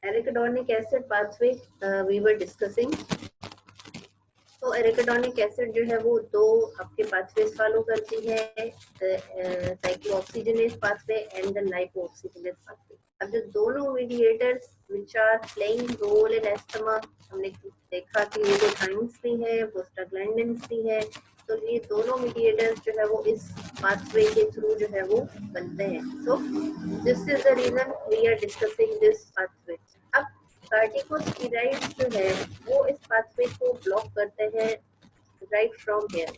एरिकिडोनिक acid pathway we were discussing. तो arachidonic acid जो है वो दो आपके पाथवेज फॉलो करती है, cyclooxygenase pathway and the lipoxygenase pathway. अब जो दोनों mediators which are playing role in asthma, हमने देखा कि ल्यूकोट्राइन्स भी है, प्रोस्टाग्लैंडिन्स भी है, तो ये दोनों मीडिएटर्स जो है वो इस पाथवे के थ्रू जो है वो बनते हैं। So this is the reason we are discussing this pathway. अब कार्टिकोस्टेरॉइड्स जो है वो इस पाथवे को ब्लॉक करते हैं राइट फ्रॉम हियर।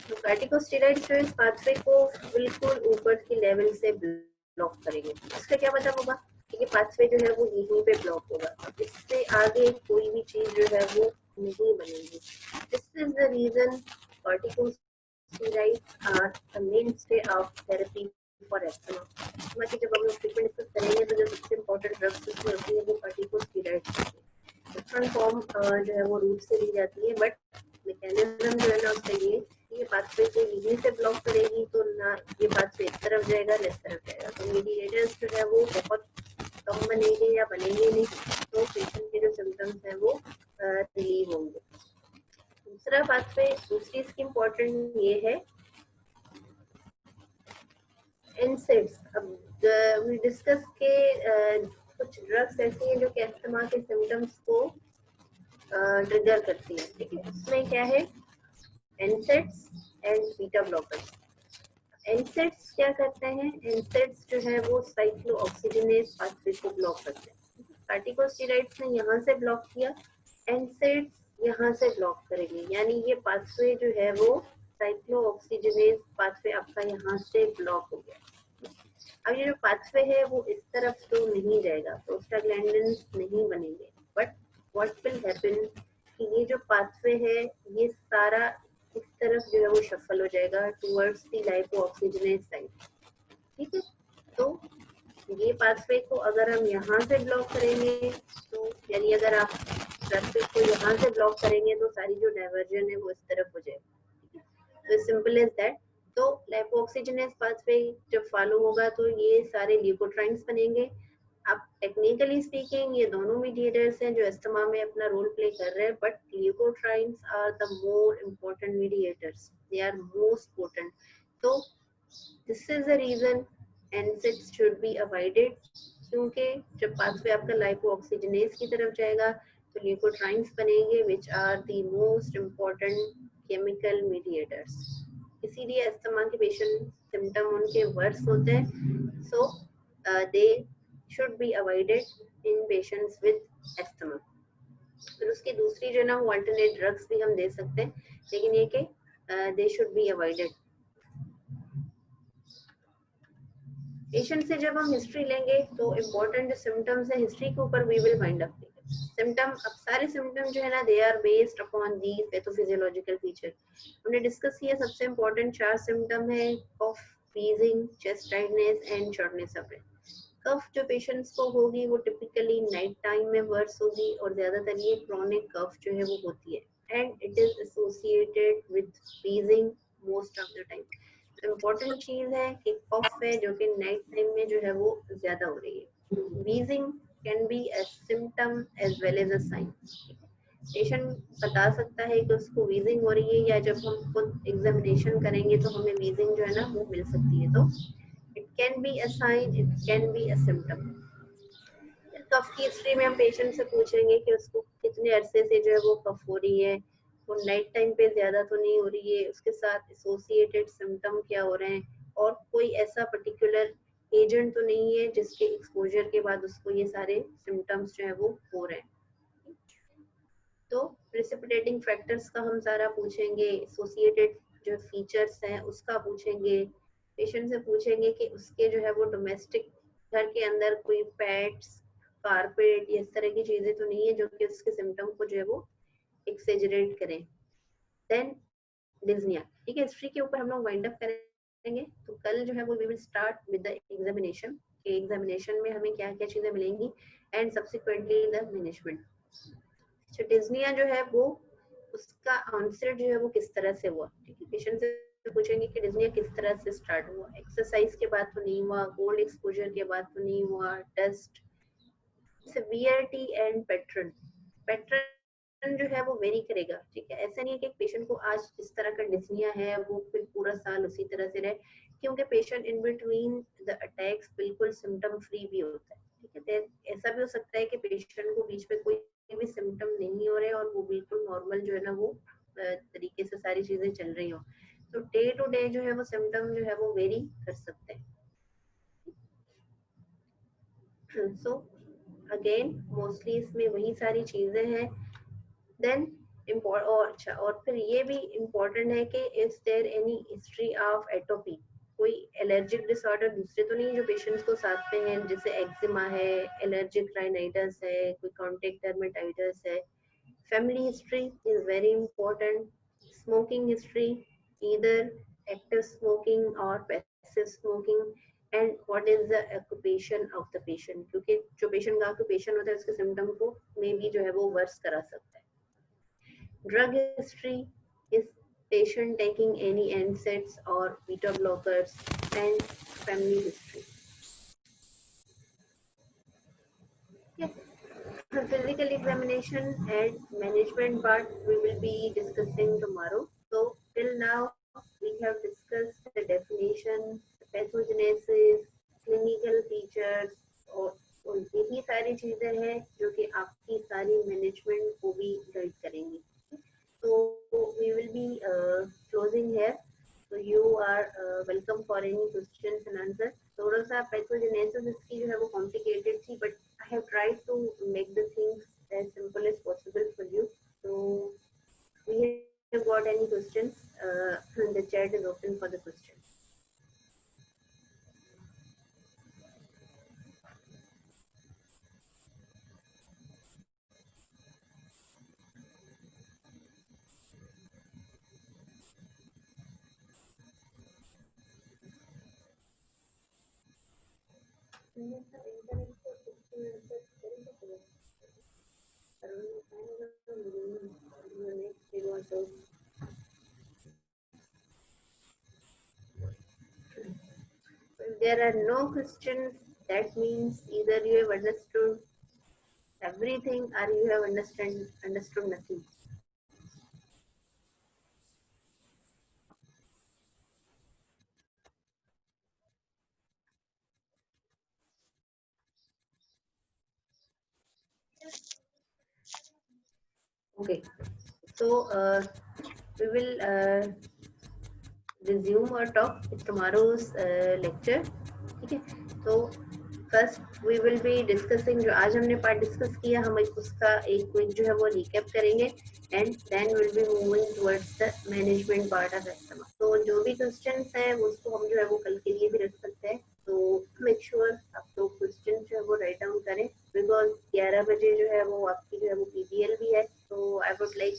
तो कार्टिकोस्टेरॉइड्स जो इस पाथवे को बिल्कुल ऊपर की लेवल से ब्लॉक करेंगे। इसका क्या मतलब होगा कि ये पाथवे जो है वो यहीं पे ब्लॉक होगा, इससे आगे कोई भी चीज जो है वो नहीं बनेगी। This is the reason corticosteroids are the mainstay of therapy for asthma. Asthma की जब हम लोग ट्रीटमेंट डिस्कस करेंगे तो जो सबसे इंपॉर्टेंट ड्रग्स उसमें होती है वो कार्टिकोस्टेरॉइड्स होती है। डिफरेंट फॉर्म जो है वो रूट से ली जाती है, बट मैकेनिज्म जो है ना उसका ये पाथवे को यहीं से ब्लॉक करेगी, तो ना ये पाथवे इस तरफ जाएगा ना इस तरफ जाएगा, तो मीडिएटर्स जो है वो बहुत कम बनेंगे या बनेंगे नहीं, तो पेशेंट के जो सिम्टम्स हैं वो रिलीव होंगे। दूसरा पाथवे, दूसरी इसकी इम्पोर्टेंट ये है एनसेड्स। अब वी डिस्कस के कुछ ड्रग्स ऐसी हैं जो कि अस्थमा के सिम्टम्स को ट्रिगर करती है, ठीक है। इसमें क्या है, NSAIDs and beta blockers. NSAIDs क्या करते हैं, एनसेड्स जो है वो साइक्लोऑक्सीजनेज पाथवे को ब्लॉक करते हैं। कार्टिकोस्टेरॉइड्स ने यहाँ से ब्लॉक किया, एनसेड्स यहाँ से ब्लॉक करेंगे, यानी ये पाथवे जो है वो साइक्लोऑक्सीजनेज पाथवे आपका यहाँ से ब्लॉक हो गया। अब ये जो पाथवे है वो इस तरफ तो नहीं जाएगा, प्रोस्टाग्लैंडिन्स नहीं बनेंगे, बट व्हाट विल हैपन कि ये जो पाथवे है ये सारा इस तरफ जो है वो शफल हो जाएगा टुवर्ड्स द लाइपोऑक्सीजनेज साइड, ठीक है। तो ये पाथवे को अगर हम यहाँ से ब्लॉक करेंगे, तो यानी अगर आप पाथवे को यहाँ से ब्लॉक करेंगे तो सारी जो डाइवर्जन है वो इस तरफ हो जाएगी, तो सिंपल इज दैट। तो लाइपोऑक्सीजनेज पाथवे जब फॉलो होगा तो ये सारे ल्यूकोट्राइन्स बनेंगे। अब टेक्निकली स्पीकिंग ये दोनों मीडिएटर्स हैं जो अस्थमा में अपना रोल प्ले कर रहे हैं, but leukotrienes are the more important mediators, they are most potent. तो this is the reason NSAIDs should be avoided, क्योंकि जब पाथवे आपका लाइपोऑक्सीजनेज की तरफ जाएगा तो ल्यूकोट्राइन्स बनेंगे which are the most important chemical mediators. इसीलिए अस्थमा के पेशेंट सिम्टम उनके वर्स होते हैं, सो दे should be avoided in patients with asthma। फिर उसकी दूसरी जो है ना वो अल्टरनेट ड्रग्स भी हम दे सकते हैं, लेकिन ये कि they should be avoided. Patient से जब हम हिस्ट्री लेंगे तो इम्पोर्टेंट जो सिम्टम्स है हिस्ट्री के वीपर we will find out symptom. अब सारे सिम्टम जो है ना they are based upon these pathophysiological feature. हमने डिस्कस किया सबसे इम्पोर्टेंट 4 सिम्टम है, cough, wheezing, chest tightness and shortness of breath. Cough जो पेशेंट्स को होगी वो टिपिकली नाइट टाइम में वर्स होगी, और ज्यादातर ये क्रॉनिक कफ जो है वो होती है, and it is associated with wheezing most of the time. तो इम्पोर्टेंट चीज है कि कफ है जो कि नाइट टाइम में जो है वो ज्यादा हो रही है। wheezing can be a symptom as well as a sign. Patient बता सकता है कि उसको wheezing हो रही है, या जब हम खुद एग्जामिनेशन करेंगे तो हमें wheezing जो है ना वो मिल सकती है। तो it can be a sign, it can be a symptom। कफ की हिस्ट्री में हम पेशेंट से पूछेंगे कि उसको कितने अरसे से जो है वो कफ हो रही है, वो नाइट टाइम पे ज्यादा तो नहीं हो रही है, उसके साथ एसोसिएटेड सिम्टम क्या हो रहे हैं, और कोई ऐसा पर्टिकुलर एजेंट तो नहीं है जिसके एक्सपोजर के बाद उसको ये सारे सिम्टम्स जो है वो हो रहे हैं। तो प्रेसिपिटेटिंग फैक्टर्स का हम सारा पूछेंगे, एसोसिएटेड जो फीचर्स हैं उसका पूछेंगे, पेशेंट से पूछेंगे कि उसके जो है वो डोमेस्टिक घर के अंदर कोई पेट्स, कारपेट, ये इस तरह की चीजें तो नहीं है जो कि उसके सिम्टम को जो है वो एक्सेजरेट करें। देन डिज्निया, ठीक है। हिस्ट्री के ऊपर हम लोग वाइंड अप करेंगे, तो कल जो है वो we will start with the examination के एग्जामिनेशन में हमें क्या क्या चीजें मिलेंगी, and subsequently the management. Dyspnoea जो है वो उसका ऑनसेट जो है वो किस तरह से हुआ, ठीक है। पेशेंट से पूछेंगे कि डिस्निया किस तरह से स्टार्ट हुआ, एक्सरसाइज के बाद तो नहीं हुआ, कोल्ड एक्सपोजर के बाद तो नहीं हुआ, dust, severity and pattern. Pattern जो है वो वेरी करेगा, ठीक है। ऐसा नहीं है कि एक पेशेंट को आज इस तरह का डिस्निया है वो फिर पूरा साल उसी तरह से रहे, क्योंकि patient in between the attacks बिल्कुल सिम्टम फ्री भी होता है, ठीक है। तो ऐसा भी हो सकता है कि पेशेंट को बीच में कोई भी सिम्टम नहीं हो रहे और वो बिल्कुल नॉर्मल जो है ना वो तरीके से सारी चीजें चल रही हो। तो डे टू डे जो है वो सिम्टम जो है वो वेरी कर सकते हैं। सो अगेन मोस्टली इसमें वही सारी चीजें हैं। देन और अच्छा, और फिर ये भी इम्पोर्टेंट है कि is there any history of atopy, कोई एलर्जिक डिसऑर्डर दूसरे तो नहीं जो पेशेंट्स को साथ में हैं, जैसे एक्जिमा है, एलर्जिक राइनाइटिस है, कोई कॉन्टेक्ट डर्मेटाइटिस है। Family history is very important. Smoking history, either active smoking और passive smoking, and what is the occupation of the patient, क्योंकि जो पेशेंट का ऑक्यूपेशन होता है उसके सिम्टम को मे भी जो है वो वर्स करा सकता है। Drug history is patient taking any NSAIDs or beta blockers, and family history. Yes. The physical examination and management part we will be discussing tomorrow. So till now we have discussed the definition, pathogenesis, clinical features और यही सारी चीजें हैं जो कि आपकी सारी management को भी गाइड करेंगी। So we will be closing here. So you are welcome for any questions and answers. थोड़ा सा पैथोजेनेसिस इसकी जो है वो कॉम्प्लिकेटेड थी, but I have tried to make the things as simple as possible for you. So we have got any questions? The chat is open for the questions. If there are no questions, that means either you have understood everything or you have understood nothing. Okay, so we will resume our talk with tomorrow's lecture, ठीक है। तो first we will be discussing, जो आज हमने part discuss किया हम उसका एक क्विक जो है वो रिकैप करेंगे, and then will be moving towards the management part of asthma. तो जो भी क्वेश्चंस हैं उसको हम जो है वो कल के लिए भी रख सकते हैं। तो मेक श्योर आप लोग क्वेश्चन जो है वो राइट डाउन करें, बिकॉज 11 बजे जो है वो आपकी जो है वो पीबीएल भी है। तो आई वुड लाइक